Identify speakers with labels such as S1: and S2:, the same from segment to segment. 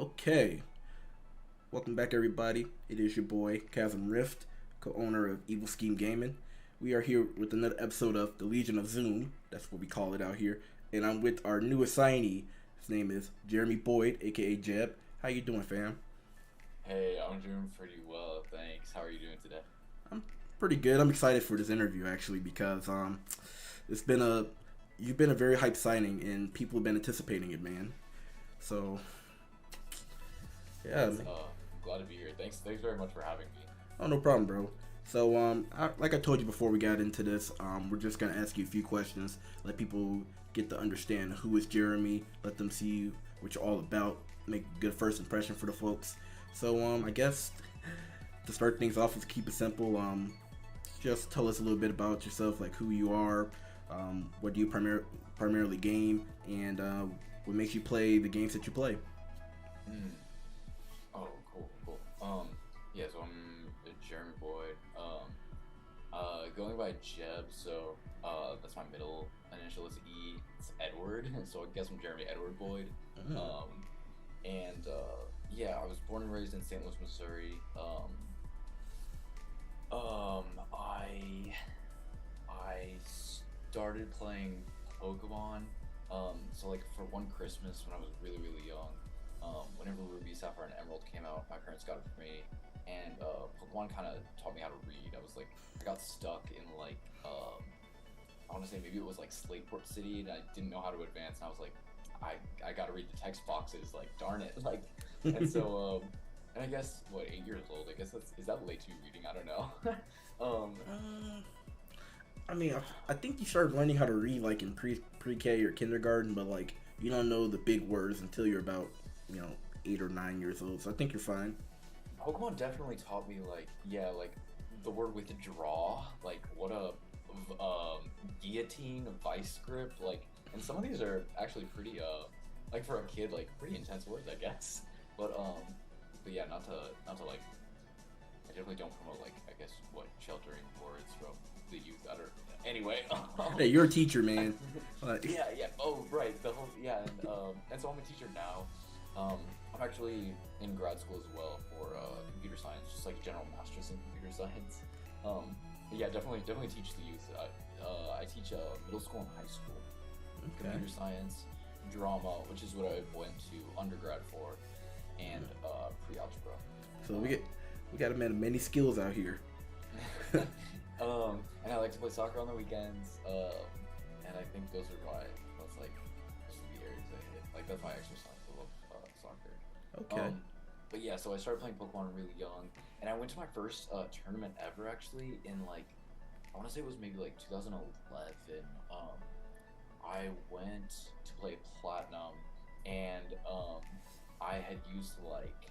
S1: Okay, welcome back, everybody. It is your boy Chasm Rift, co-owner of Evil Scheme Gaming. We are here with another episode of the Legion of Zoom. That's what we call it out here. And I'm with our new assignee. His name is Jeremy Boyd, aka Jeb. How you doing, fam?
S2: Hey, I'm doing pretty well, thanks. How are you doing today?
S1: I'm pretty good. I'm excited for this interview actually because it's been a you've been a very hype signing and people have been anticipating it, man. So yeah,
S2: Yes, I'm glad to be here. Thanks very much for having me.
S1: oh, no problem, bro. So, like I told you before we got into this, we're just gonna ask you a few questions, let people get to understand who is Jeremy, let them see what you're all about, make a good first impression for the folks. So, I guess to start things off, let's keep it simple. Just tell us a little bit about yourself, like who you are, what do you primarily game, and what makes you play the games that you play.
S2: Mm. Oh, cool. Yeah, so I'm Jeremy Boyd. Going by Jeb, so that's my middle initial is E. It's Edward, so I guess I'm Jeremy Edward Boyd.
S1: Mm.
S2: Um, and yeah, I was born and raised in St. Louis, Missouri. Um, I I started playing Pokemon. So like for one Christmas when I was really young, whenever Ruby, Sapphire, and Emerald came out, my parents got it for me, and Pokemon kind of taught me how to read. I got stuck in like I want to say maybe it was like Slateport City, and I didn't know how to advance, and I was like, I got to read the text boxes, like darn it, like, and so and I guess what 8 years old, I guess that's is that late to be reading? I don't know.
S1: Uh, I mean, I think you start learning how to read like in pre-K or kindergarten, but like you don't know the big words until you're about you know 8 or 9 years old. So I think you're fine.
S2: Pokemon definitely taught me like yeah like the word withdraw, like what a guillotine, vice grip, like, and some of these are actually pretty like for a kid like pretty intense words, I guess. But but yeah, not to like I definitely don't promote like I guess what sheltering words from the youth that are anyway.
S1: Hey, you're a teacher, man. Like,
S2: Yeah. Oh, right. The whole yeah, and so I'm a teacher now. I'm actually in grad school as well for computer science, just like general master's in computer science. But yeah, definitely teach the youth. I teach middle school and high school
S1: okay.
S2: computer science, drama, which is what I went to undergrad for, and pre-algebra.
S1: So
S2: Um,
S1: we got a man of many skills out here.
S2: and I like to play soccer on the weekends. And I think that's like those are the areas I hit. Like that's my exercise. I love soccer.
S1: Okay.
S2: But yeah, so I started playing Pokemon really young, and I went to my first tournament ever actually in like I want to say it was maybe like 2011. I went to play Platinum, and I had used like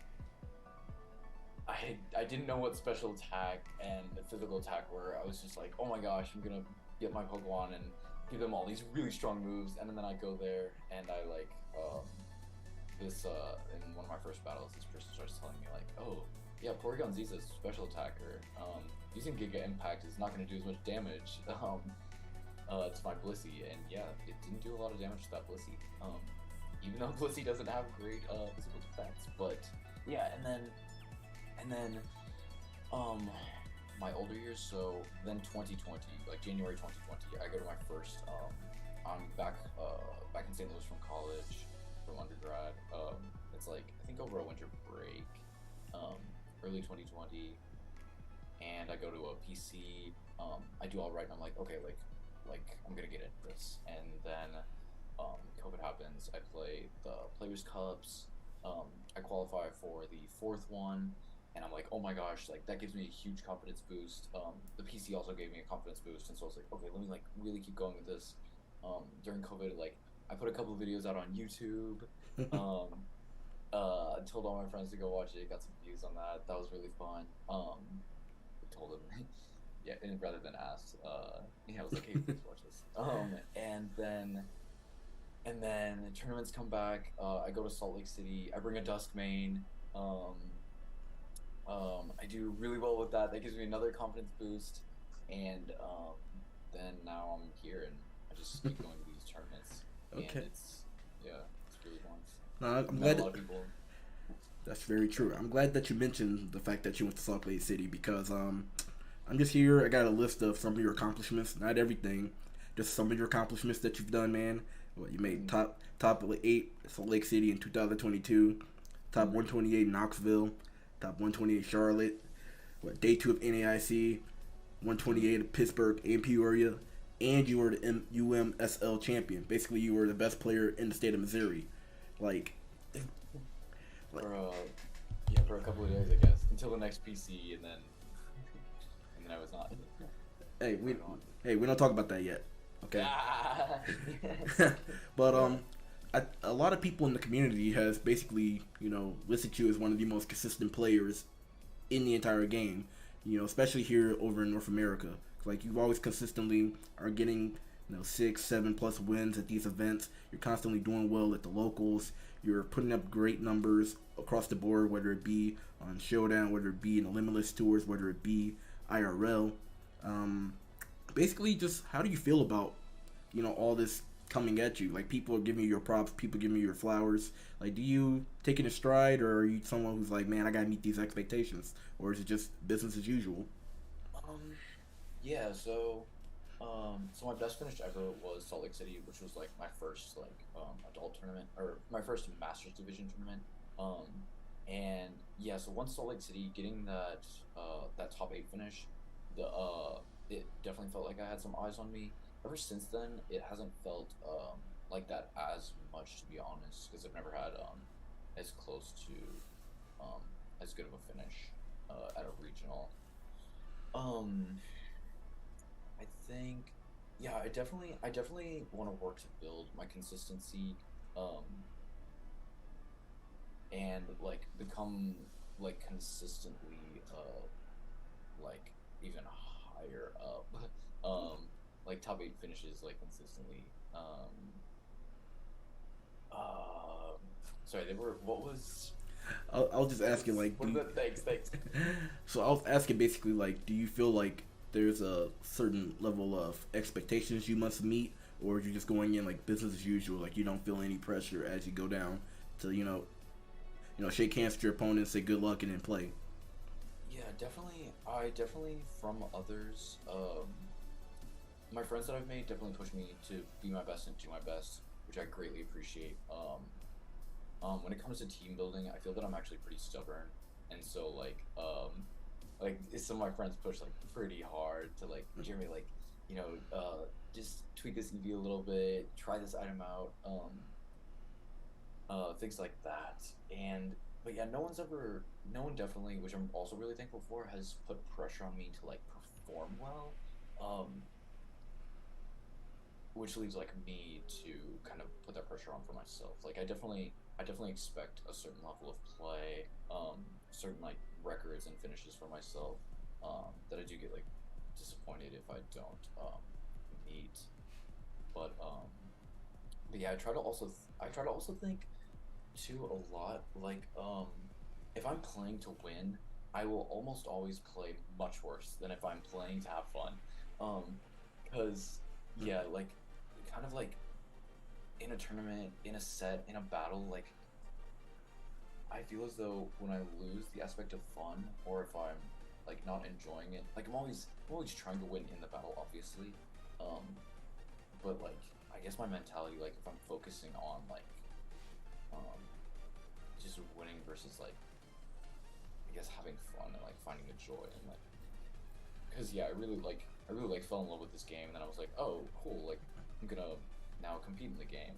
S2: I didn't know what special attack and physical attack were. I was just like, oh my gosh, I'm gonna get my Pokemon and give them all these really strong moves, and then I go there and I like this in one of my first battles, this person starts telling me like, oh yeah, Porygon Z's a special attacker. Using Giga Impact is not gonna do as much damage. To my Blissey, and yeah, it didn't do a lot of damage to that Blissey. Even though Blissey doesn't have great physical defense, but yeah, and then my older years, so then 2020, like January 2020, I go to my first I'm back in St. Louis from college, from undergrad. It's like I think over a winter break, um early 2020, and I go to a PC. I do all right, and I'm like, okay, like I'm gonna get into this, and then COVID happens. I play the Players Cups. I qualify for the fourth one, and I'm like, oh my gosh, like that gives me a huge confidence boost. The PC also gave me a confidence boost, and so I was like, okay, let me like really keep going with this. During COVID, like I put a couple of videos out on YouTube. Um, told all my friends to go watch it. Got some views on that. That was really fun. I told them, yeah, and rather than asked, yeah, I was like, hey, please watch this. And then the tournaments come back. I go to Salt Lake City. I bring a Dusk Mane. Um, I do really well with that. That gives me another confidence boost, and then now I'm here, and I just keep going to these tournaments, and
S1: Okay.
S2: it's yeah, it's really fun.
S1: No, I'm
S2: Met a
S1: glad.
S2: lot of people.
S1: That's very true. I'm glad that you mentioned the fact that you went to Salt Lake City because I'm just here. I got a list of some of your accomplishments, not everything, just some of your accomplishments that you've done, man. What you made
S2: Mm,
S1: top 8 Salt Lake City in 2022, top
S2: mm,
S1: 128 Knoxville, top 128 Charlotte. What day 2 of NAIC,
S2: mm.
S1: 128 of Pittsburgh and Peoria, and you were the UMSL champion. Basically, you were the best player in the state of Missouri. Like, like
S2: For yeah, for a couple of days, I guess, until the next PC, and then I was not.
S1: hey, we
S2: Right on.
S1: hey we don't talk about that yet. Okay.
S2: Ah!
S1: But
S2: Yeah.
S1: a lot of people in the community has basically listed you as one of the most consistent players in the entire game. Especially here over in North America. Like you always consistently are getting 6, 7+ wins at these events. You're constantly doing well at the locals. You're putting up great numbers across the board, whether it be on Showdown, whether it be in the Limitless tours, whether it be IRL. Um, Basically, just how do you feel about all this coming at you? Like people are giving you your props, people giving you your flowers. Like, do you take it in stride, or are you someone who's like, man, I gotta meet these expectations, or is it just business as usual?
S2: Um, yeah, so my best finish ever was Salt Lake City, which was like my first like adult tournament or my first Masters Division tournament. Um, and yeah, so once Salt Lake City getting that top 8 finish, the it definitely felt like I had some eyes on me. Ever since then, it hasn't felt like that as much, to be honest, because I've never had as close to um as good of a finish at a regional. Um, I think, yeah, I definitely want to work to build my consistency, um, and like become like consistently, like even higher up, like top 8 finishes like consistently. Um, Sorry, they were. What was?
S1: I was just asking, like,
S2: What are the thanks? Thanks.
S1: so I was asking basically, like, do you feel like there's a certain level of expectations you must meet, or are you just going in like business as usual, like you don't feel any pressure as you go down to shake hands with your opponent, say good luck, and then play.
S2: Yeah, definitely. I definitely from others. My friends that I've made definitely push me to be my best and do my best, which I greatly appreciate. When it comes to team building, I feel that I'm actually pretty stubborn, and so like some of my friends push like pretty hard to like Jeremy, like just tweak this EV a little bit, try this item out, things like that, and but yeah, no one definitely, which I'm also really thankful for, has put pressure on me to like perform well. Um, which leaves like me to kind of put that pressure on for myself. Like I definitely expect a certain level of play, certain like records and finishes for myself. That I do get like disappointed if I don't meet. But yeah, I try to also think too a lot like if I'm playing to win, I will almost always play much worse than if I'm playing to have fun. Um, because yeah, like kind of like in a tournament, in a set, in a battle, like I feel as though when I lose the aspect of fun, or if I'm like not enjoying it, like I'm always trying to win in the battle, obviously. Um, but like I guess my mentality, like if I'm focusing on like um just winning versus like I guess having fun and like finding the joy and like because yeah, I really like fell in love with this game, and then I was like, oh, cool, like I'm gonna now compete in the game.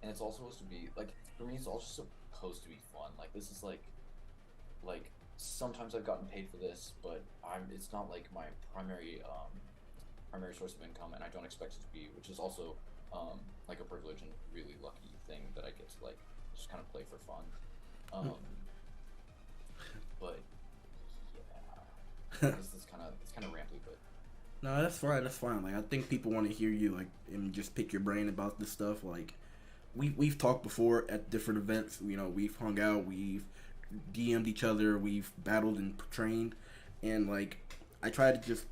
S2: And it's all supposed to be like for me, it's all just supposed to be fun. Like this is like sometimes I've gotten paid for this, but it's not like my primary source of income, and I don't expect it to be, which is also like a privilege and really lucky thing that I get to like just kind of play for fun. Um, but yeah, this is kind of it's kind of rambly, but
S1: No, that's fine. That's fine. Like I think people want to hear you like and just pick your brain about this stuff. Like we've talked before at different events. We've hung out. We've DM'd each other. We've battled and trained. And like I try to just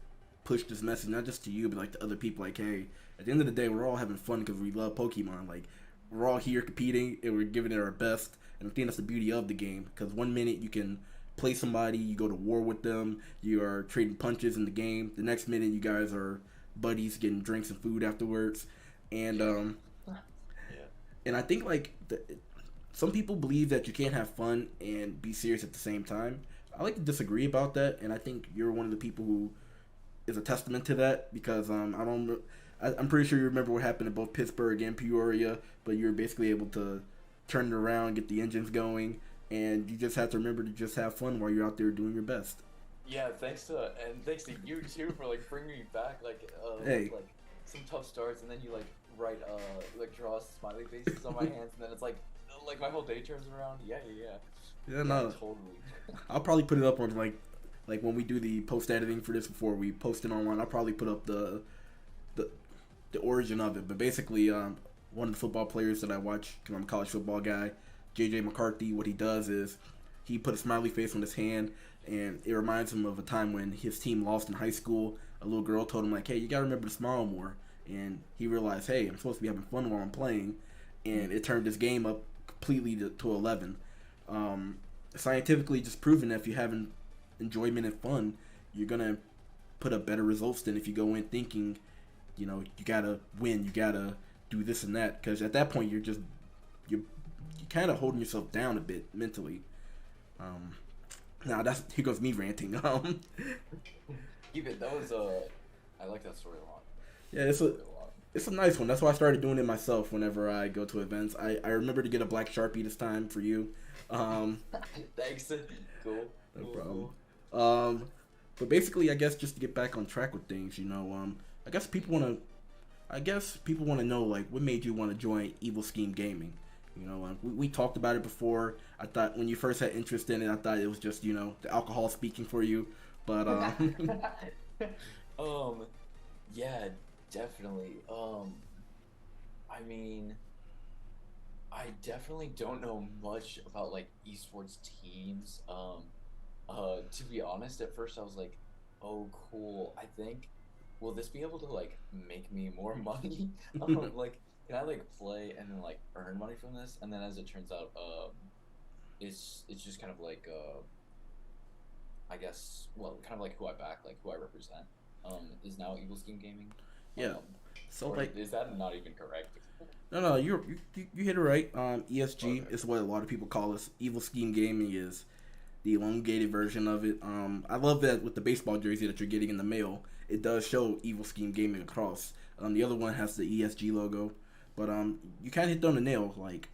S1: push this message not just to you but like to other people. Like, hey, at the end of the day, we're all having fun because we love Pokemon. Like we're all here competing and we're giving it our best. And I think that's the beauty of the game, because one minute you can play somebody, you go to war with them, you are trading punches in the game. The next minute you guys are buddies getting drinks and food afterwards. And
S2: Yeah.
S1: and I think like some people believe that you can't have fun and be serious at the same time. I like to disagree about that, and I think you're one of the people who is a testament to that, because I'm pretty sure you remember what happened in both Pittsburgh and Peoria, but you're basically able to turn it around, get the engines going, and you just have to remember to just have fun while you're out there doing your best.
S2: Yeah, thanks to you too for like bringing me back
S1: Hey,
S2: like some tough starts, and then you like write like draw smiley faces on my hands, and then it's like my whole day turns around.
S1: yeah,
S2: Yeah,
S1: no,
S2: totally.
S1: I'll probably put it up on like when we do the post editing for this before we post it online. I'll probably put up the the origin of it. But basically, one of the football players that I watch, because I'm a college football guy, JJ McCarthy, what he does is he put a smiley face on his hand, and it reminds him of a time when his team lost in high school. A little girl told him like, "Hey, you gotta remember to smile more," and he realized, "Hey, I'm supposed to be having fun while I'm playing," and it turned his game up completely to 11. Scientifically, just proven that if you're having enjoyment and fun, you're gonna put up better results than if you go in thinking, you gotta win, you gotta do this and that, because at that point you're kind of holding yourself down a bit mentally. Now that's here goes me ranting.
S2: Even that was I like that story a lot.
S1: Yeah, it's a nice one. That's why I started doing it myself whenever I go to events. I remember to get a black Sharpie this time for you.
S2: Thanks. Cool.
S1: No
S2: Cool,
S1: problem.
S2: cool.
S1: But basically, I guess just to get back on track with things, I guess people want to know like what made you want to join Evil Scheme Gaming. We talked about it before. I thought when you first had interest in it, I thought it was just the alcohol speaking for you. But
S2: Um, yeah, definitely. I mean, I definitely don't know much about like esports teams. To be honest, at first I was like, "Oh, cool. I think will this be able to like make me more money? Like, can I like play and then like earn money from this?" And then as it turns out, it's just kind of like I guess well, kind of like who I back, like who I represent. Is now Evil Scheme Gaming.
S1: yeah,
S2: Um,
S1: so
S2: or
S1: like
S2: is that not even correct?
S1: no, you hit it right. ESG
S2: Okay.
S1: is what a lot of people call us. Evil Scheme Gaming is the elongated version of it. I love that with the baseball jersey that you're getting in the mail, it does show Evil Scheme Gaming across. The other one has the ESG logo, but you kind of hit on the nail. Like,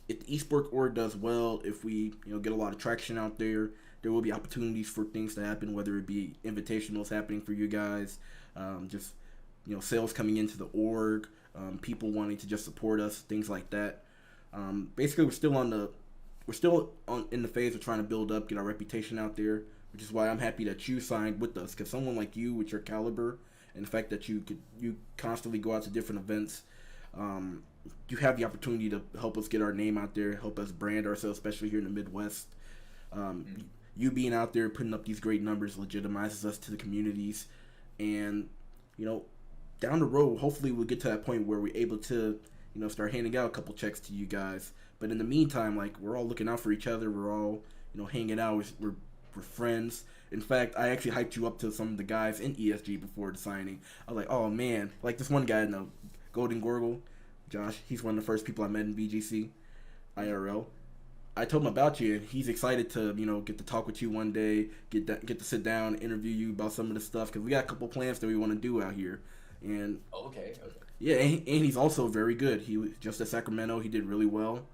S1: if the esports org does well, if we get a lot of traction out there, there will be opportunities for things to happen. Whether it be invitationals happening for you guys, just sales coming into the org, people wanting to just support us, things like that. Basically, we're still in the phase of trying to build up, get our reputation out there, which is why I'm happy that you signed with us. Because someone like you, with your caliber, and the fact that you constantly go out to different events, you have the opportunity to help us get our name out there, help us brand ourselves, especially here in the Midwest. You being out there putting up these great numbers legitimizes us to the communities, and down the road, hopefully we'll get to that point where we're able to start handing out a couple checks to you guys. But in the meantime, like, we're all looking out for each other. We're all hanging out. We're friends. In fact, I actually hyped you up to some of the guys in ESG before the signing. I was like, oh man, like this one guy in the Golden Gorgle, Josh. He's one of the first people I met in VGC, IRL. I told him about you, and he's excited to get to talk with you one day, get to sit down, interview you about some of the stuff, because we got a couple plans that we want to do out here, and
S2: Okay.
S1: yeah, and he's also very good. He was just at Sacramento. He did really well.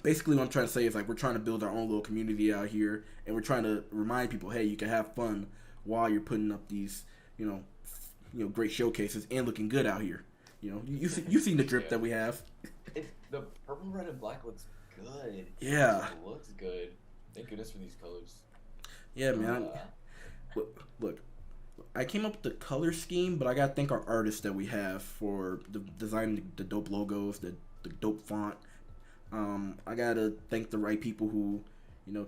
S1: Basically, what I'm trying to say is like we're trying to build our own little community out here, and we're trying to remind people, hey, you can have fun while you're putting up these, great showcases and looking good out here. You've seen the drip
S2: Yeah.
S1: that we have.
S2: The purple, red, and black looks good.
S1: Yeah,
S2: It looks good. Thank goodness for these colors.
S1: yeah, man.
S2: Uh,
S1: Look, I came up with the color scheme, but I gotta thank our artists that we have for the designing the dope logos, the dope font. I gotta thank the right people who,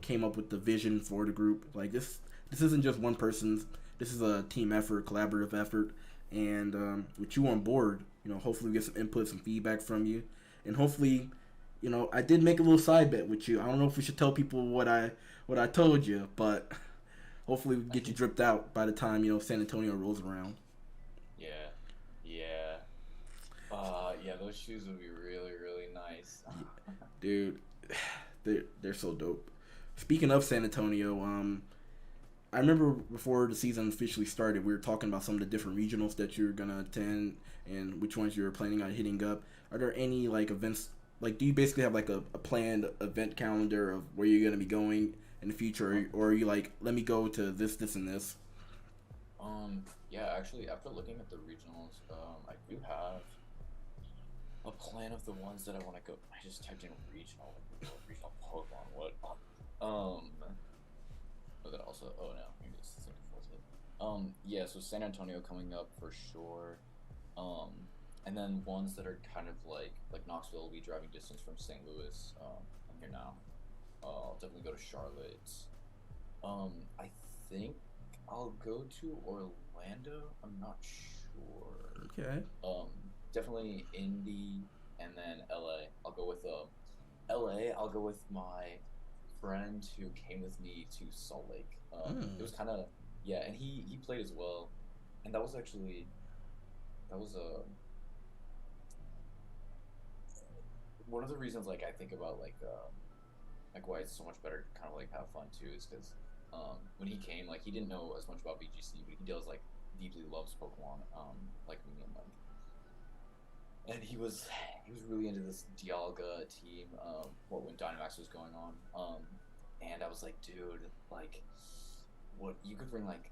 S1: came up with the vision for the group. Like this isn't just one person's. This is a team effort, collaborative effort, and with you on board, hopefully we get some input, some feedback from you, and hopefully, I did make a little side bet with you. I don't know if we should tell people what I told you, but hopefully we can get you dripped out by the time San Antonio rolls around.
S2: Yeah, yeah. Yeah, those shoes would be really, really nice.
S1: Dude, they're so dope. Speaking of San Antonio, I remember before the season officially started, we were talking about some of the different regionals that you're gonna attend and which ones you're planning on hitting up. Are there any like events? Like, do you basically have like a planned event calendar of where you're gonna be going in the future, or are you like, let me go to this, this, and this?
S2: Yeah, actually, after looking at the regionals, I do have a plan of the ones that I want to go. I just typed in regional, like regional Pokemon. What? Um, but then also, oh no, maybe it's the same default. Yeah, so San Antonio coming up for sure. Um, and then ones that are kind of like Knoxville will be driving distance from St. Louis. I'm here now. I'll definitely go to Charlotte. I think I'll go to Orlando. I'm not sure.
S1: Okay.
S2: Um, Definitely Indy and then LA. I'll go with LA. I'll go with my friend who came with me to Salt Lake. It
S1: Mm.
S2: was kind of yeah, and he played as well, and that was actually that was one of the reasons like I think about like why it's so much better to kind of like have fun too is because when he came like he didn't know as much about VGC but he does like deeply loves Pokemon like me and he was really into this Dialga team what when Dynamax was going on and I was like dude like what you could bring like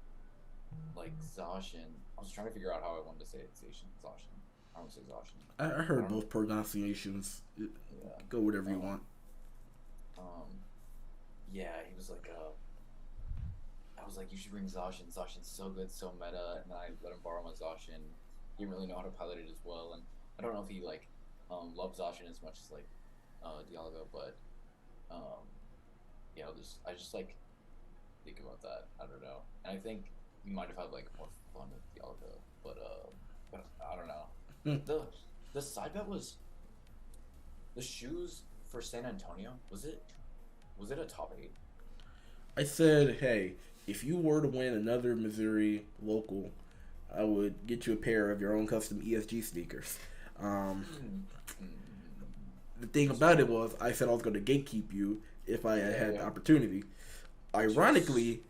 S2: Zacian. I was trying to figure out how I wanted to say it. Zacian. I don't say Zacian.
S1: I
S2: I
S1: heard
S2: don't know.
S1: both pronunciations.
S2: Yeah.
S1: Go whatever you
S2: Um.
S1: want.
S2: Um. Yeah. He was like. I was like, you should bring Zacian. Zacian's so good, so meta. And then I let him borrow my Zacian. He didn't really know how to pilot it as well. And I don't know if he like loves Zacian as much as like Dialga, but um I just like think about that. I don't know. And I think we might have had like more fun with Dialga, but I don't know. The the side bet was the shoes for San Antonio. Was it a top eight?
S1: I said, hey, if you were to win another Missouri local, I would get you a pair of your own custom ESG sneakers. Um,
S2: Mm. Mm.
S1: the thing about it was, I said I was going to gatekeep you if I had
S2: Yeah,
S1: had the
S2: yeah.
S1: opportunity.
S2: Just
S1: Ironically,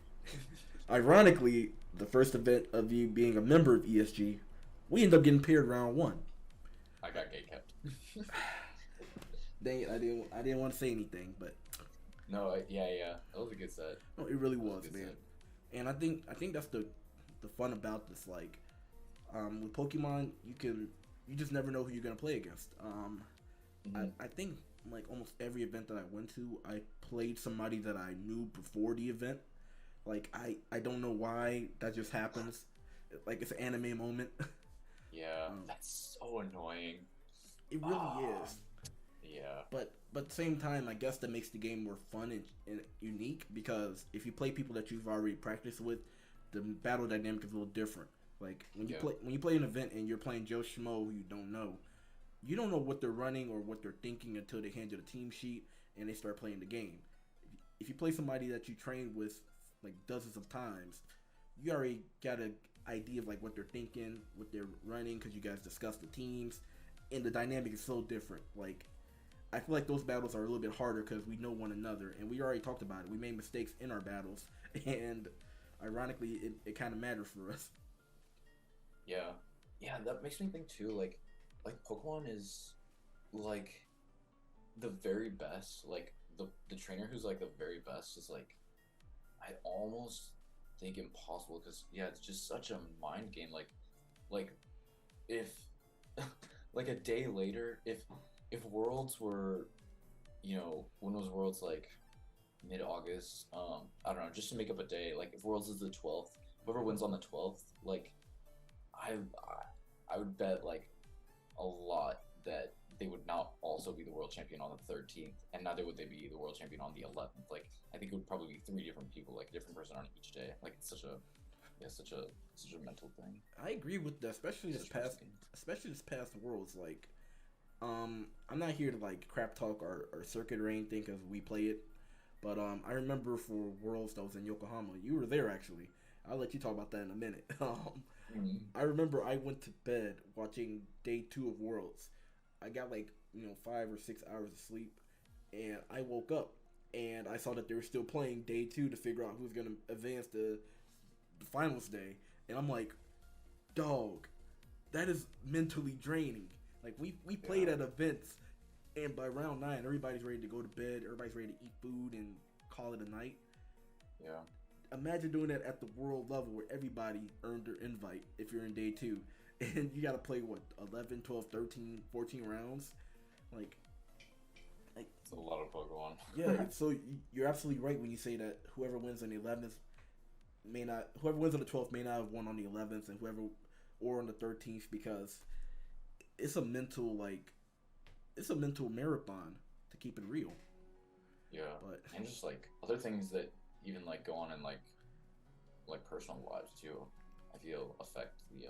S1: ironically, the first event of you being a member of ESG, we ended up getting paired round one.
S2: I got gate kept.
S1: Dang it, I didn't want to say anything, but
S2: No, yeah, yeah. That was a good set.
S1: no, it really
S2: That was a
S1: was,
S2: good
S1: man.
S2: set.
S1: And I think that's the fun about this. Like, with Pokemon, you just never know who you're gonna play against.
S2: Hmm.
S1: I think like almost every event that I went to, I played somebody that I knew before the event. Like I don't know why that just happens. Like it's an anime moment.
S2: Yeah,
S1: um,
S2: that's so annoying.
S1: it really
S2: Ah,
S1: is.
S2: yeah,
S1: But at the same time, I guess that makes the game more fun and unique because if you play people that you've already practiced with, the battle dynamic is a little different. Like
S2: yeah,
S1: when you play an event and you're playing Joe Schmo who you don't know what they're running or what they're thinking until they hand you the team sheet and they start playing the game. If you play somebody that you trained with like dozens of times, you already got an idea of like what they're thinking, what they're running because you guys discussed the teams, and the dynamic is so different. Like I feel like those battles are a little bit harder because we know one another, and we already talked about it. We made mistakes in our battles, and ironically, it kind of matters for us.
S2: yeah, yeah. That makes me think too. Like Pokemon is like the very best. Like the trainer who's like the very best is like I almost think impossible because yeah, it's just such a mind game. Like if like a day later, if Worlds were when was Worlds like mid August? I don't know, just to make up a day. Like if Worlds is the 12th, whoever wins on the 12th, like I I would bet like a lot that they would not also be the world champion on the 13th, and neither would they be the world champion on the 11th. Like I think it would probably be three different people, like a different person on each day. Like it's such a yeah, such a mental thing.
S1: I agree with that,
S2: Such a mental game.
S1: especially this past Worlds. Like I'm not here to like crap talk or circuit or anything because we play it. But I remember for Worlds that was in Yokohama. You were there actually. I'll let you talk about that in a minute.
S2: Mm.
S1: I remember I went to bed watching day two of Worlds. I got like 5 or 6 hours of sleep, and I woke up and I saw that they were still playing day two to figure out who's gonna advance to the finals day, and I'm like, dog, that is mentally draining. Like we played
S2: Yeah,
S1: at events, and by round nine, everybody's ready to go to bed. Everybody's ready to eat food and call it a night.
S2: yeah,
S1: Imagine doing that at the world level where everybody earned their invite if you're in day two, and you got to play what 11, 12, 13, 14 rounds. Like, like
S2: it's a lot of Pokemon.
S1: yeah. So you're absolutely right when you say that whoever wins on the 11th may not, whoever wins on the 12th may not have won on the 11th, and whoever or on the 13th because it's a mental it's a mental marathon to keep it real.
S2: Yeah,
S1: But
S2: and just like other things that even like go on in like personal lives too. I feel affect the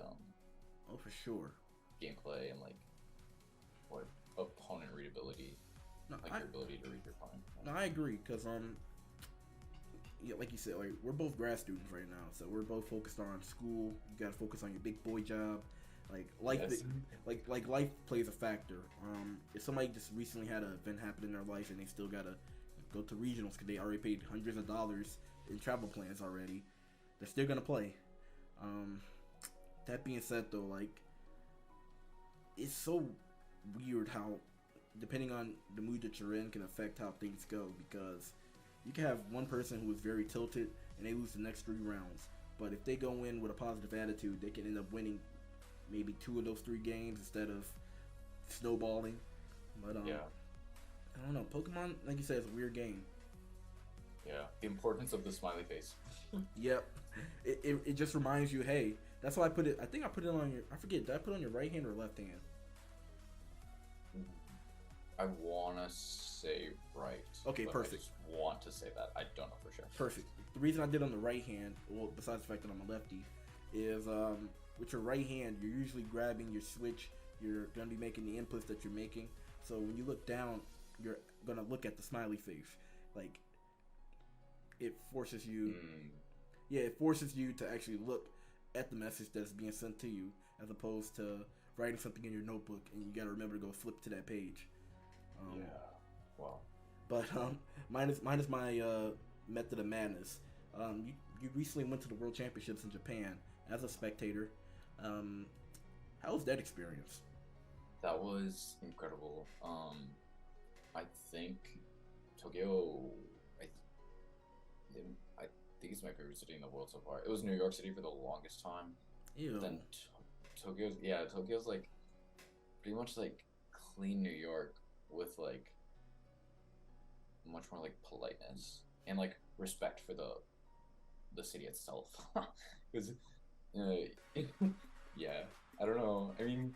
S1: oh, for sure.
S2: gameplay and like what opponent readability,
S1: No,
S2: like
S1: I
S2: your ability to read your opponent.
S1: no, I agree because yeah, like you said, like we're both grad students right now, so we're both focused on school. You got to focus on your big boy job. Like life,
S2: Yes.
S1: like life plays a factor. If somebody just recently had an event happen in their life and they still gotta go to regionals because they already paid hundreds of dollars in travel plans already, they're still gonna play. Um, that being said, though, like it's so weird how depending on the mood that you're in can affect how things go because you can have one person who is very tilted and they lose the next 3 rounds. But if they go in with a positive attitude, they can end up winning maybe 2 of those 3 games instead of snowballing. But
S2: Yeah,
S1: I don't know. Pokemon, like you said, is a weird game.
S2: yeah. The importance of the smiley face.
S1: Yep. It just reminds you, hey, that's why I put it. I think I put it on your. I forget. Did I put it on your right hand or left hand?
S2: I wanna say right.
S1: Okay,
S2: but
S1: perfect.
S2: I just want to say that. I don't know for sure.
S1: Perfect. The reason I did on the right hand, well, besides the fact that I'm a lefty, is with your right hand, you're usually grabbing your switch. You're gonna be making the inputs that you're making. So when you look down, you're gonna look at the smiley face. Like it forces you.
S2: Mm,
S1: Yeah, it forces you to actually look at the message that's being sent to you, as opposed to writing something in your notebook and you gotta remember to go flip to that page.
S2: yeah. Wow.
S1: But mine is my method of madness. You recently went to the World Championships in Japan as a spectator. Um, how was that experience?
S2: That was incredible. I think Tokyo. I, I think it's my favorite city in the world so far. It was New York City for the longest time.
S1: Ew.
S2: Then Tokyo's like pretty much like clean New York with like much more like politeness and like respect for the city itself. Because yeah, I don't know. I mean,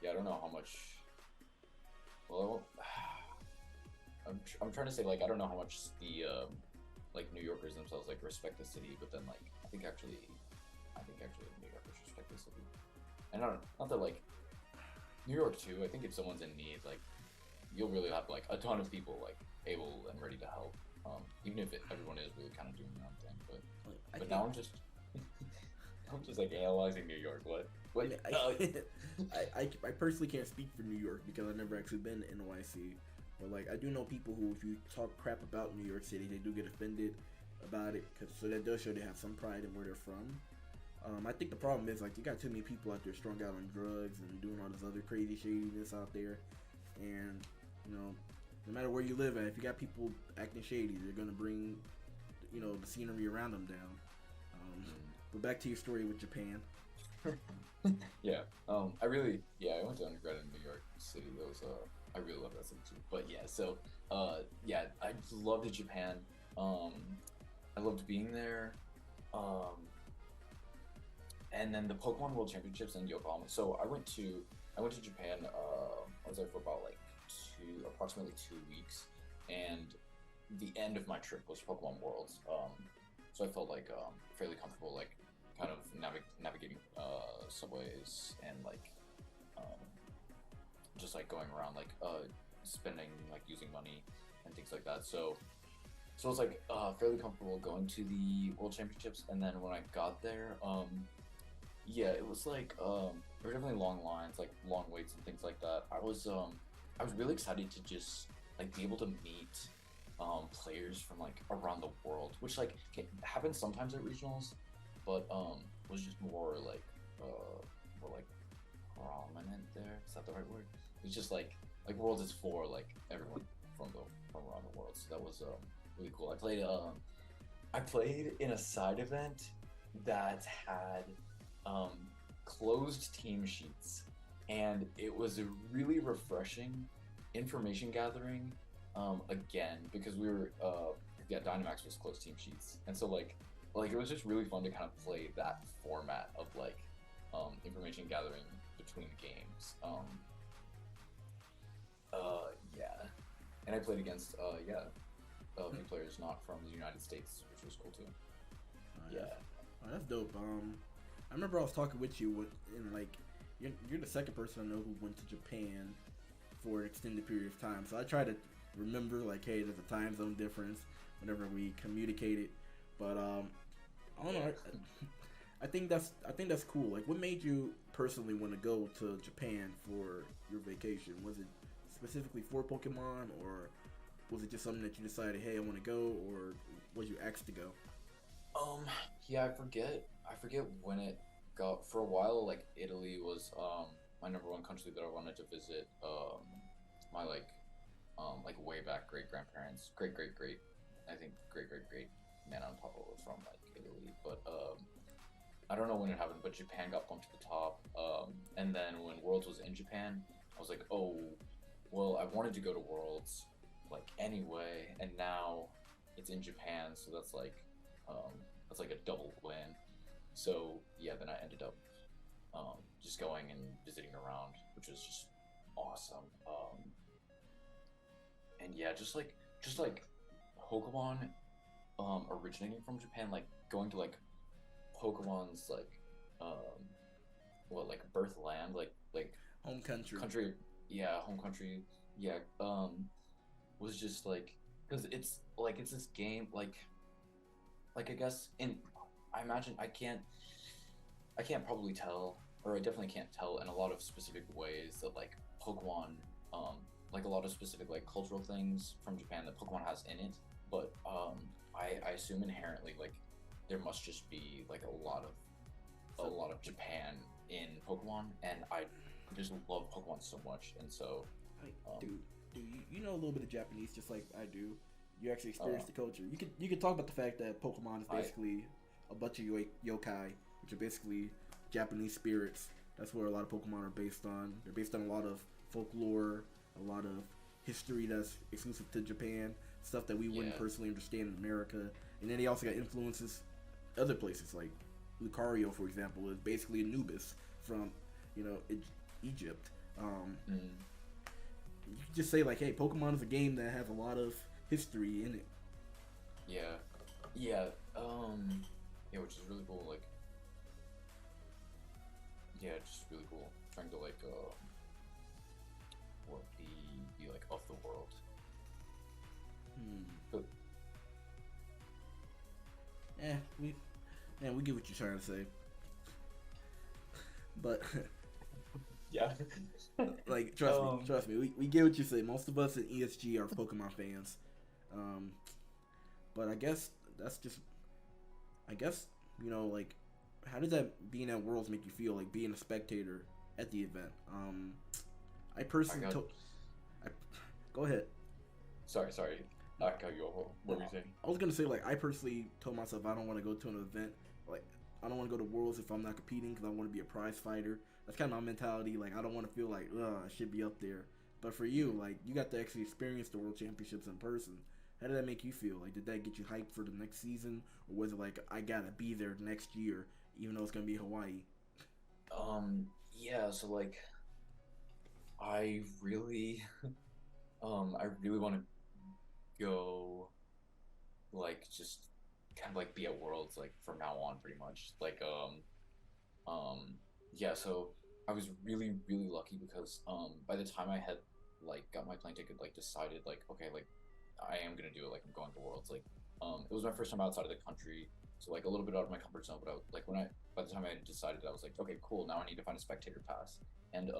S2: yeah, I don't know how much. Well, I'm trying to say like I don't know how much the like New Yorkers themselves like respect the city, but then like I think actually New Yorkers respect the city, and not that like New York too. I think if someone's in need, like you'll really have like a ton of people like able and ready to help. Even if everyone is really kind of doing their own thing,
S1: Like,
S2: but now I'm just I'm just like analyzing New York. What? What?
S1: I personally can't speak for New York because I've never actually been to NYC. But like I do know people who, if you talk crap about New York City, they do get offended about it. So that does show they have some pride in where they're from. I think the problem is like you got too many people out there strung out on drugs and doing all this other crazy shadiness out there, and no matter where you live at, if you got people acting shady, they're gonna bring the scenery around them down. But back to your story with Japan.
S2: Yeah. I went to undergrad in New York City. That was I really love that city too. But yeah, so yeah, I loved Japan. I loved being there. And then the Pokemon World Championships in Yokohama. So I went to Japan. I was there for about like approximately 2 weeks, and the end of my trip was Pokemon Worlds. So I felt like fairly comfortable, like kind of navigating subways and like um, just like going around like spending like using money and things like that. So I was like fairly comfortable going to the World Championships, and then when I got there, yeah, it was like there were definitely long lines, like long waits and things like that. I was really excited to just like be able to meet players from like around the world, which like happens sometimes at regionals, but was just more like prominent there. Is that the right word? It's just like Worlds is for like everyone from around the world. So that was really cool. I played in a side event that had um, closed team sheets, and it was a really refreshing information gathering again because we were yeah, Dynamax was closed team sheets, and so like it was just really fun to kind of play that format of like information gathering between games. Yeah, and I played against yeah a few players not from the United States, which was cool too. Yeah.
S1: That's dope. I remember I was talking with you and like you're the second person I know who went to Japan for an extended period of time. So I try to remember like, hey, there's a time zone difference whenever we communicated. But I don't know. I think that's cool. Like, what made you personally want to go to Japan for your vacation? Was it specifically for Pokemon, or was it just something that you decided, hey, I want to go, or was you asked to go?
S2: Um, yeah, I forget when it got. For a while, like Italy was my number one country that I wanted to visit. My like way back great grandparents, great, I think great man on top was from like Italy, but I don't know when it happened, but Japan got bumped to the top. And then when Worlds was in Japan, I was like, oh, well, I wanted to go to Worlds like anyway, and now it's in Japan, so that's like a double win. So yeah, then I ended up just going and visiting around, which was just awesome. And yeah, just like Pokemon originating from Japan, like going to like Pokemon's like um what like birth land, like
S1: Home country.
S2: country, yeah, home country, yeah, was just like because it's this game like I guess in I imagine I can't probably tell, or I definitely can't tell in a lot of specific ways that like Pokemon, like a lot of specific like cultural things from Japan that Pokemon has in it. But I assume inherently like there must just be like a lot of Japan in Pokemon, and I just love Pokemon so much, and so
S1: Like,
S2: um,
S1: dude, you know a little bit of Japanese, just like I do. You actually
S2: uh,
S1: experienced the culture. You could talk about the fact that Pokemon is
S2: I
S1: basically a bunch of yokai, which are basically Japanese spirits. That's where a lot of Pokemon are based on. They're based on a lot of folklore, a lot of history that's exclusive to Japan, stuff that we wouldn't
S2: yeah
S1: personally understand in America. And then they also got influences other places, like Lucario, for example, is basically Anubis from, you know, Egypt.
S2: mm,
S1: You could just say like, hey, Pokemon is a game that has a lot of history in it.
S2: yeah yeah yeah, which is really cool. Like yeah, just really cool. Trying to like what be like of the world.
S1: Hmm.
S2: But
S1: Eh, we get what you're trying to say, but
S2: yeah.
S1: like,
S2: um
S1: trust me, we get what you say. Most of us in ESG are Pokemon fans, um, but I guess that's just, I guess you know, like, how does that being at Worlds make you feel? Like being a spectator at the event. I
S2: I
S1: personally
S2: got
S1: told, I, go ahead.
S2: sorry. I cut you off. What were you saying?
S1: I was gonna say like I personally told myself I don't want to go to an event like I don't want to go to Worlds if I'm not competing because I want to be a prize fighter. That's kind of my mentality. Like I don't want to feel like I should be up there. But for you, like you got to actually experience the World Championships in person. How did that make you feel? Like did that get you hyped for the next season, or was it like I gotta be there next year even though it's gonna be Hawaii?
S2: Yeah, so like I really I really want to go like just kind of like be at Worlds like from now on pretty much. Like yeah, so I was really really lucky because by the time I had like got my plane ticket, like decided like okay, like I am gonna do it, like I'm going to Worlds, like it was my first time outside of the country, so like a little bit out of my comfort zone, but like when I by the time I had decided, I was like okay cool, now I need to find a spectator pass. And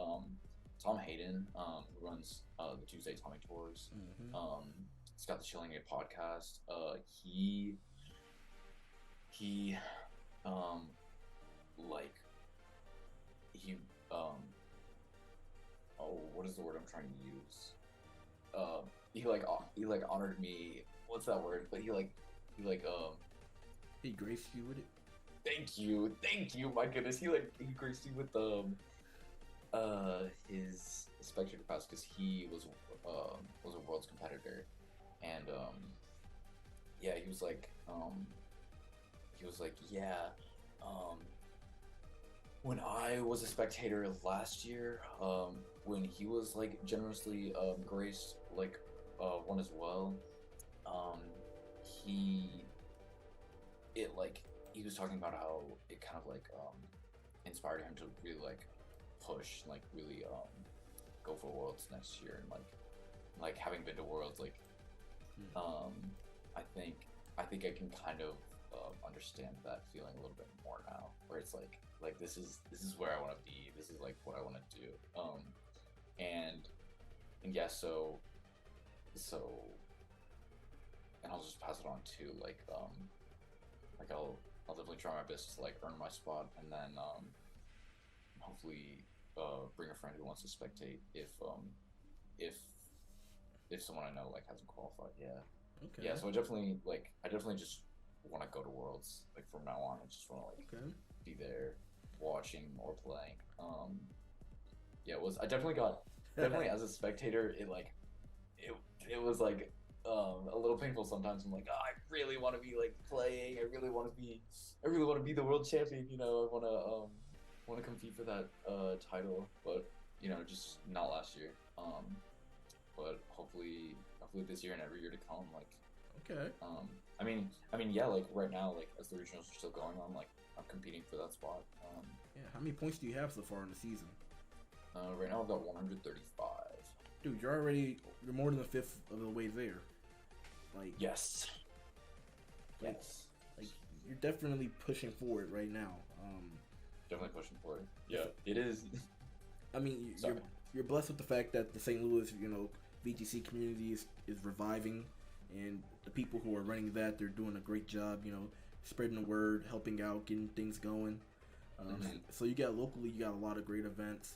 S2: Tom Hayden, who runs the Tuesday Tommy Tours,
S1: Mm-hmm.
S2: he's got the Chilling It podcast. He um like he um oh, what is the word I'm trying to use? He like honored me. What's that word? But he like
S1: He graced you with it.
S2: thank you. My goodness, he graced me with his spectator pass because he was a world's competitor, and yeah, he was like yeah, um when I was a spectator last year, when he was like generously graced like one as well, um, he it like he was talking about how it kind of like inspired him to really like push, like really go for Worlds next year, and like having been to Worlds, like
S1: Mm.
S2: um, I think I can kind of understand that feeling a little bit more now, where it's like this is where I want to be. This is like what I want to do. And and yeah, so and I'll just pass it on to like I'll definitely try my best to like earn my spot, and then hopefully bring a friend who wants to spectate if if someone I know like hasn't qualified. Yeah. Yeah,
S1: Okay.
S2: so I definitely just want to go to Worlds. Like from now on, I just want to like
S1: Okay.
S2: be there, watching or playing. Yeah, it was I definitely got definitely as a spectator, it it was like a little painful sometimes. I'm like, oh, I really want to be like playing. I really want to be the world champion. You know, I want to compete for that title, but you know, just not last year. But hopefully this year and every year to come, like
S1: Okay.
S2: I mean, yeah, like right now, like as the regionals are still going on, like I'm competing for that spot.
S1: Yeah. How many points do you have so far in the season?
S2: Right now I've got 135.
S1: Dude, you're more than a fifth of the way there. Like,
S2: Yes,
S1: like,
S2: yes,
S1: like you're definitely pushing forward right now.
S2: definitely pushing for it. Yeah, it is.
S1: I mean,
S2: Sorry.
S1: you're blessed with the fact that the St. Louis, VGC community is reviving, and the people who are running that, they're doing a great job. Spreading the word, helping out, getting things going.
S2: Mm-hmm.
S1: So you got locally, you got a lot of great events.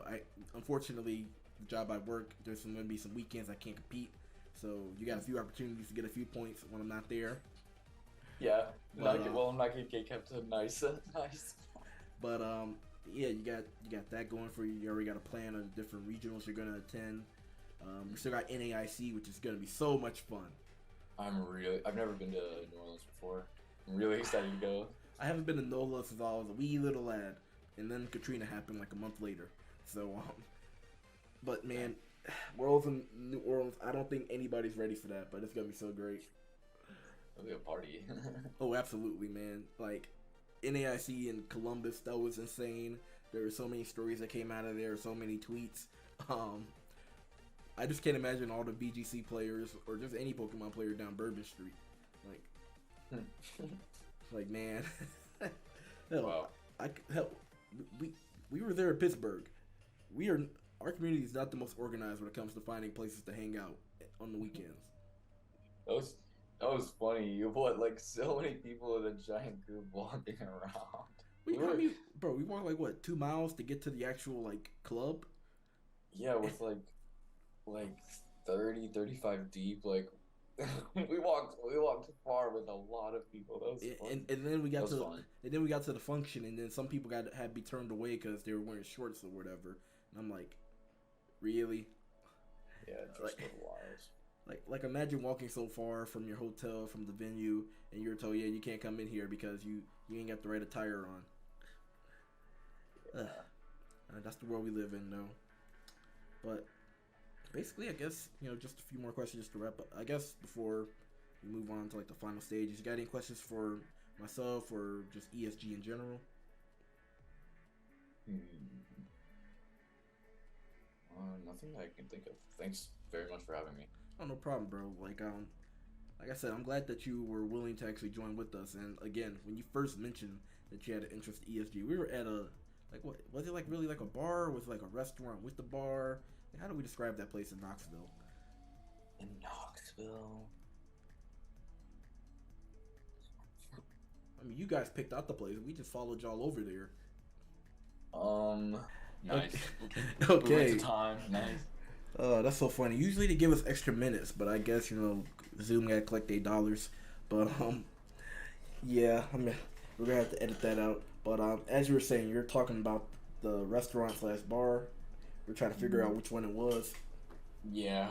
S1: I unfortunately the job I work, there's going to be some weekends I can't compete. So you got a few opportunities to get a few points when I'm not there.
S2: Yeah,
S1: But
S2: I'm not gonna get kept to nice, nice.
S1: but yeah, you got that going for you. You already got a plan on different regionals you're gonna attend. We still got NAIC, which is gonna be so much fun.
S2: I've never been to New Orleans before. I'm really excited to go.
S1: I haven't been to NOLA since I was a wee little lad, and then Katrina happened like a month later. So but man, Worlds in New Orleans, I don't think anybody's ready for that, but it's gonna be so great.
S2: It'll be a party.
S1: Oh, absolutely, man. Like NAIC in Columbus, that was insane. There were so many stories that came out of there, so many tweets. Um, I just can't imagine all the VGC players or just any Pokemon player down Bourbon Street. Like, like man, hell,
S2: Wow.
S1: hell, we we were there in Pittsburgh. Our community is not the most organized when it comes to finding places to hang out on the weekends.
S2: That was that was funny. You put like so many people in a giant group walking around.
S1: We
S2: We
S1: how
S2: were
S1: many, bro? We walked like what 2 miles to get to the actual like club.
S2: yeah, with like 30, 35 deep. Like we walked far with a lot of people. That was fun.
S1: And then we
S2: That
S1: got
S2: was
S1: to
S2: fun.
S1: the function, and then some people had to be turned away because they were wearing shorts or whatever. And I'm like, really?
S2: Yeah, just
S1: Like,
S2: little wild.
S1: like imagine walking so far from your hotel, from the venue, and you're told, yeah, you can't come in here because you ain't got the right attire on. Ugh.
S2: Yeah.
S1: That's the world we live in, though. But basically, I guess just a few more questions to wrap up. I guess before we move on to like the final stages, you got any questions for myself or just ESG in general?
S2: Hmm. Nothing that I can think of. Thanks very much for having me.
S1: Oh, no problem, bro. Like I said, I'm glad that you were willing to actually join with us. And again, when you first mentioned that you had an interest in ESG, we were at a like what was it like really like a bar? Was it like a restaurant with the bar? Like, how do we describe that place in Knoxville?
S2: In Knoxville.
S1: I mean, you guys picked out the place. We just followed y'all over there.
S2: Um, nice. We went to
S1: Okay.
S2: time. Nice.
S1: That's so funny. Usually they give us extra minutes, but I guess Zoom gotta collect their dollars. But yeah, I mean we're gonna have to edit that out. But as you were saying, you're talking about the restaurant slash bar. We're trying to figure out which one it was.
S2: Yeah,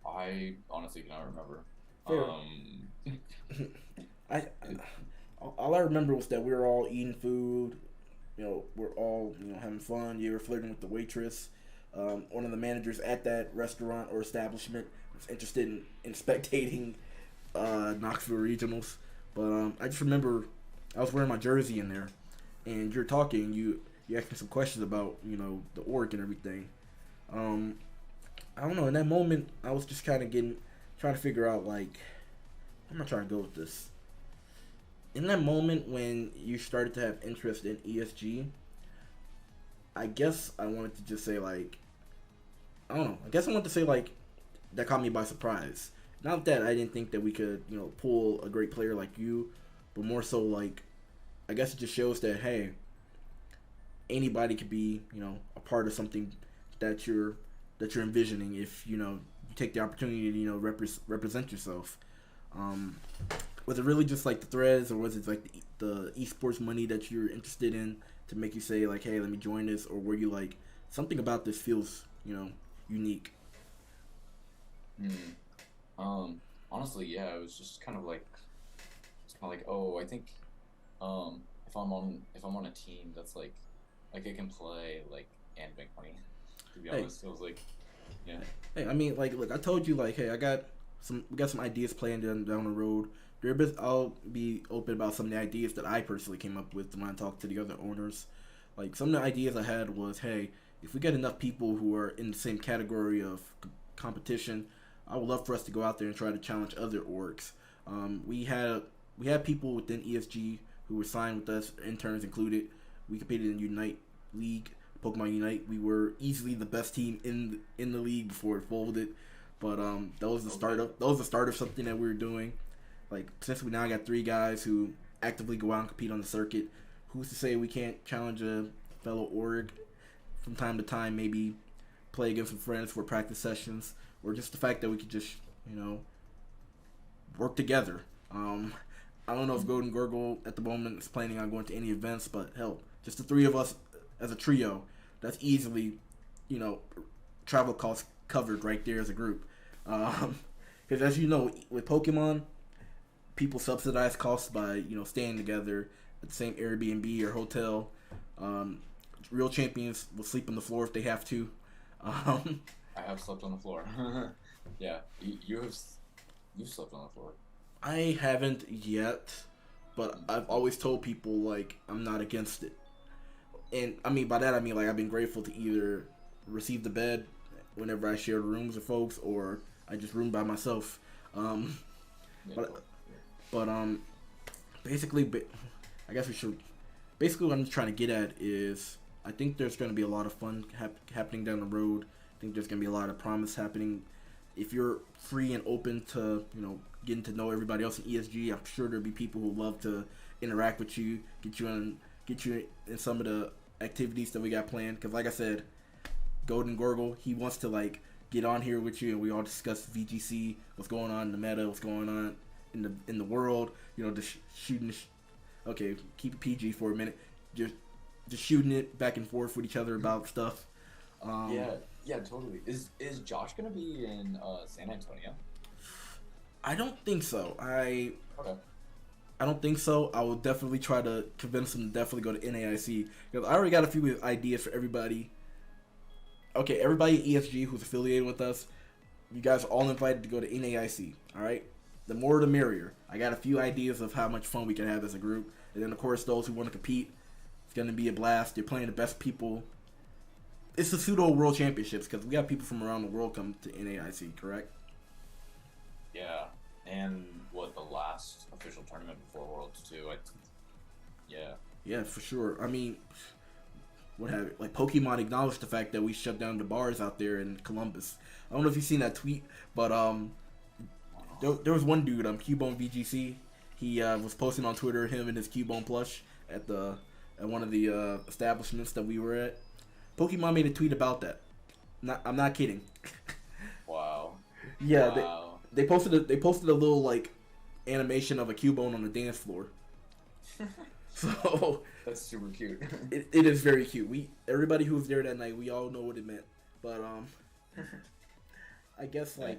S2: I honestly cannot remember.
S1: Fair. I all I remember was that we were all eating food. We're all having fun. You were flirting with the waitress. One of the managers at that restaurant or establishment was interested in spectating Knoxville Regionals. But I just remember I was wearing my jersey in there, and you're talking. You asked me some questions about the org and everything. Um, I don't know. In that moment, I was just kind of trying to figure out like, I'm not trying to go with this. In that moment when you started to have interest in ESG, I guess I wanted to just say like, I don't know. I guess I wanted to say like, that caught me by surprise. Not that I didn't think that we could pull a great player like you, but more so like, I guess it just shows that hey, anybody could be a part of something that you're envisioning if you take the opportunity to represent yourself. Um, was it really just like the threads, or was it like the esports money that you're interested in to make you say like, hey, let me join this, or were you like something about this feels unique?
S2: Hmm. Honestly, yeah, it was just kind of like, oh, I think, if I'm on a team that's like it can play and make money. To be
S1: Hey,
S2: honest, it was like, yeah.
S1: hey, I mean, like, look, I told you, like, hey, we got some ideas planned down the road. I'll be open about some of the ideas that I personally came up with when I talked to the other owners. Like, some of the ideas I had was, hey, if we get enough people who are in the same category of competition, I would love for us to go out there and try to challenge other orgs. We had people within ESG who were signed with us, interns included. We competed in Unite League, Pokemon Unite. We were easily the best team in the league before it folded. But that was the start
S2: Okay.
S1: of that was the start of something that we were doing. Like since we now got three guys who actively go out and compete on the circuit, who's to say we can't challenge a fellow org from time to time? Maybe play against some friends for practice sessions, or just the fact that we could just you know work together. I don't know if Golden Gurgle at the moment is planning on going to any events, but hell, just the three of us as a trio, that's easily, you know, travel costs covered right there as a group. Because as you know, with Pokemon, people subsidize costs by staying together at the same Airbnb or hotel. Um, Real champions will sleep on the floor if they have to. Um,
S2: I have slept on the floor. Yeah, you've slept on the floor.
S1: I haven't yet, but I've always told people like I'm not against it. And I mean by that I mean like I've been grateful to either receive the bed whenever I share rooms with folks or I just room by myself. Um,
S2: Yeah,
S1: but basically, I guess we should. Basically, what I'm trying to get at is I think there's going to be a lot of fun happening down the road. I think there's going to be a lot of promise happening. If you're free and open to getting to know everybody else in ESG, I'm sure there'll be people who love to interact with you, get you in some of the activities that we got planned. Because like I said, Golden Gorgle, he wants to like get on here with you and we all discuss VGC, what's going on in the meta, what's going on in the world. Just shooting. Okay, keep it PG for a minute. Just shooting it back and forth with each other about stuff. Um,
S2: yeah, yeah, totally. Is Josh gonna be in San Antonio?
S1: I don't think so.
S2: Okay.
S1: I don't think so. I will definitely try to convince him to definitely go to NAIC because I already got a few ideas for everybody. Okay, everybody at ESG who's affiliated with us, you guys are all invited to go to NAIC. All right, the more the merrier. I got a few ideas of how much fun we can have as a group, and then of course those who want to compete, it's gonna be a blast. They're playing the best people it's the pseudo world championships because we have people from around the world come to NAIC, correct?
S2: Yeah, and what the last official tournament before Worlds too? Yeah.
S1: Yeah, for sure. I mean, what have it? Like Pokemon acknowledged the fact that we shut down the bars out there in Columbus. I don't know if you've seen that tweet, but there was one dude, Cubone VGC. He was posting on Twitter him and his Cubone plush at one of the establishments that we were at. Pokemon made a tweet about that. I'm not kidding.
S2: Wow.
S1: Yeah,
S2: Wow.
S1: they posted a little like animation of a Cubone on the dance floor. So
S2: That's super cute.
S1: it is very cute. Everybody who was there that night, we all know what it meant. But I guess to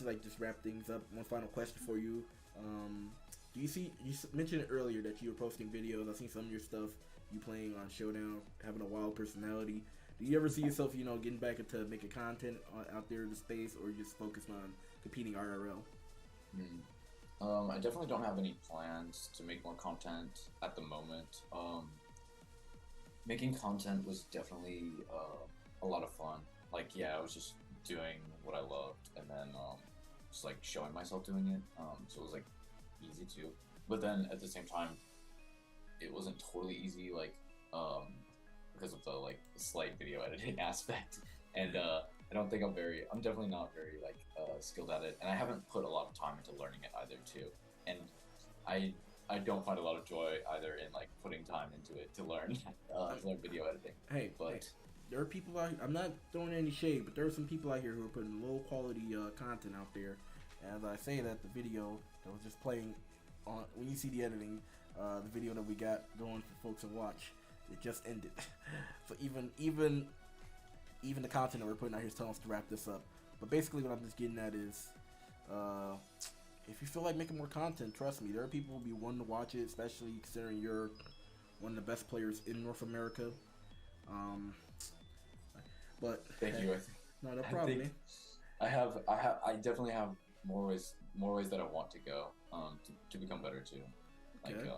S1: like just wrap things up, one final question for you. Do you see? You mentioned earlier that you were posting videos. I've seen some of your stuff. You playing on Showdown, having a wild personality. Do you ever see yourself, getting back into making content out there in the space, or just focused on competing IRL?
S2: I definitely don't have any plans to make more content at the moment. Making content was definitely a lot of fun. Like, yeah, I was just doing what I loved, and then just like showing myself doing it. So it was like easy too. But then at the same time, it wasn't totally easy, like because of the like slight video editing aspect. And I don't think I'm definitely not very like skilled at it, and I haven't put a lot of time into learning it either too. And I don't find a lot of joy either in like putting time into it to learn video editing.
S1: Hey, there are people out here, I'm not throwing any shade, but there are some people out here who are putting low quality content out there. As I say that, the video that was just playing on, when you see the editing, the video that we got going for folks to watch, it just ended. So even the content that we're putting out here is telling us to wrap this up. But basically what I'm just getting at is, if you feel like making more content, trust me, there are people who will be wanting to watch it, especially considering you're one of the best players in North America. But
S2: thank you.
S1: No problem, man.
S2: I definitely have more ways that I want to go to become better too. Like
S1: Okay.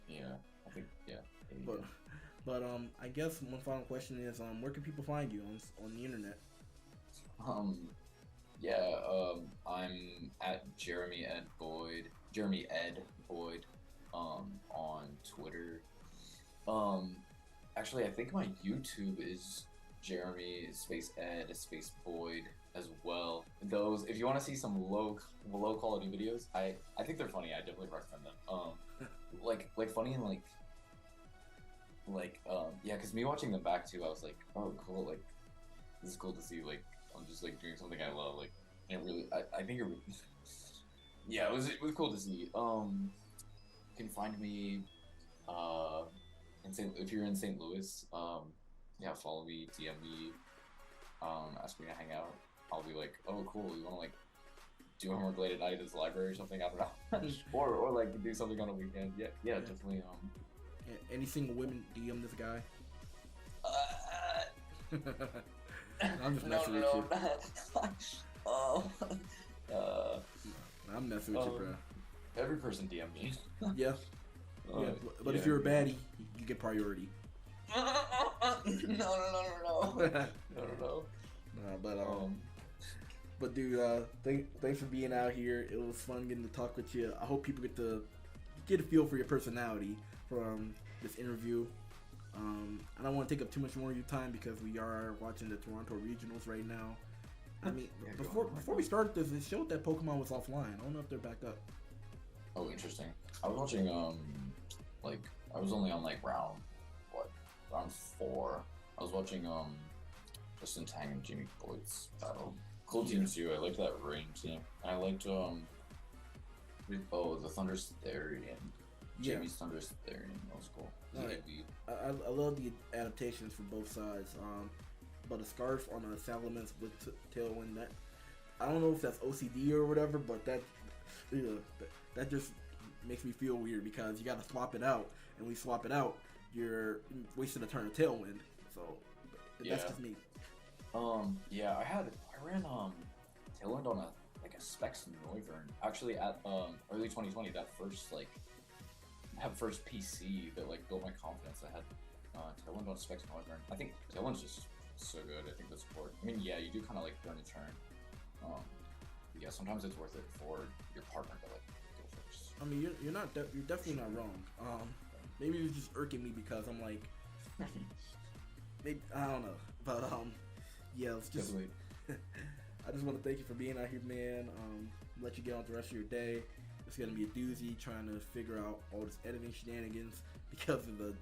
S2: yeah, I think yeah.
S1: But I guess one final question is where can people find you on the internet?
S2: I'm at Jeremy Ed Boyd on Twitter. Actually, I think my YouTube is Jeremy space Ed space Boyd as well. Those, if you want to see some low quality videos, I think they're funny. I definitely recommend them. Like funny and yeah, because me watching them back too, I was like, oh cool, like this is cool to see, like I'm just like doing something I love, like, and really I think it yeah, it was cool to see. You can find me if you're in St. Louis, yeah, follow me, DM me, ask me to hang out. I'll be like, oh cool, you want to like do homework late at night at the library or something, I don't know. or like do something on a weekend. Yeah, definitely.
S1: Any single women DM this guy? I'm just messing with you. I'm messing with you, bro.
S2: Every person DM me.
S1: Yeah. But if you're a baddie, you get priority. No. But dude, thanks for being out here. It was fun getting to talk with you. I hope people get a feel for your personality from this interview. I don't want to take up too much more of your time because we are watching the Toronto Regionals right now. I mean, before we started this, it showed that Pokemon was offline. I don't know if they're back up.
S2: Oh, interesting. I was watching I was only on like round 4. I was watching Justin Tang and Jimmy Boyd's battle. Cool teams too. I liked that Rain team. And I liked the Thunderstherian. Jimmy's Thunderstherian. That was cool.
S1: I love the adaptations from both sides. But a Scarf on a Salamence with Tailwind, that I don't know if that's OCD or whatever, but that just makes me feel weird because you gotta swap it out, and when you swap it out, you're wasting a turn of Tailwind. So that's just me.
S2: I ran Tailwind on a Specs Noivern. Actually at early 2020, that first PC that like built my confidence. I had Tailwind on Specs Modern. I think Tailwind's just so good. I think the support. I mean, yeah, you do kind of like burn a turn. Yeah, sometimes it's worth it for your partner to like go first.
S1: I mean, you're not you're definitely not wrong. Maybe it's just irking me because I'm like, maybe I don't know, but yeah, it's just. I just want to thank you for being out here, man. Let you get on with the rest of your day. It's gonna be a doozy trying to figure out all this editing shenanigans because of the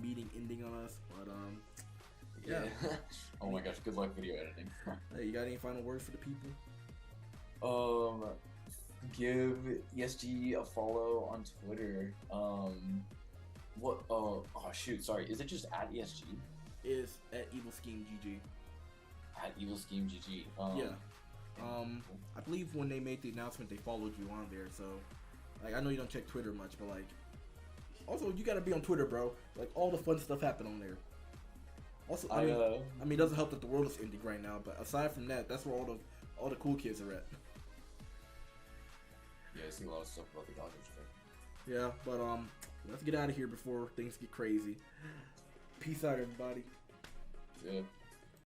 S1: meeting ending on us. But yeah.
S2: Oh my gosh, good luck video editing.
S1: Hey, you got any final words for the people?
S2: Give ESG a follow on Twitter. What? Oh shoot, sorry. Is it just at ESG?
S1: Is at Evil Scheme GG.
S2: At Evil Scheme GG.
S1: Yeah. I believe when they made the announcement, they followed you on there. So, like, I know you don't check Twitter much, but like, also you gotta be on Twitter, bro. Like, all the fun stuff happen on there. Also, I mean, it doesn't help that the world is ending right now. But aside from that, that's where all the cool kids are at.
S2: Yeah, I see a lot of stuff about the Dodgers.
S1: Yeah, but let's get out of here before things get crazy. Peace out, everybody.
S2: Yeah.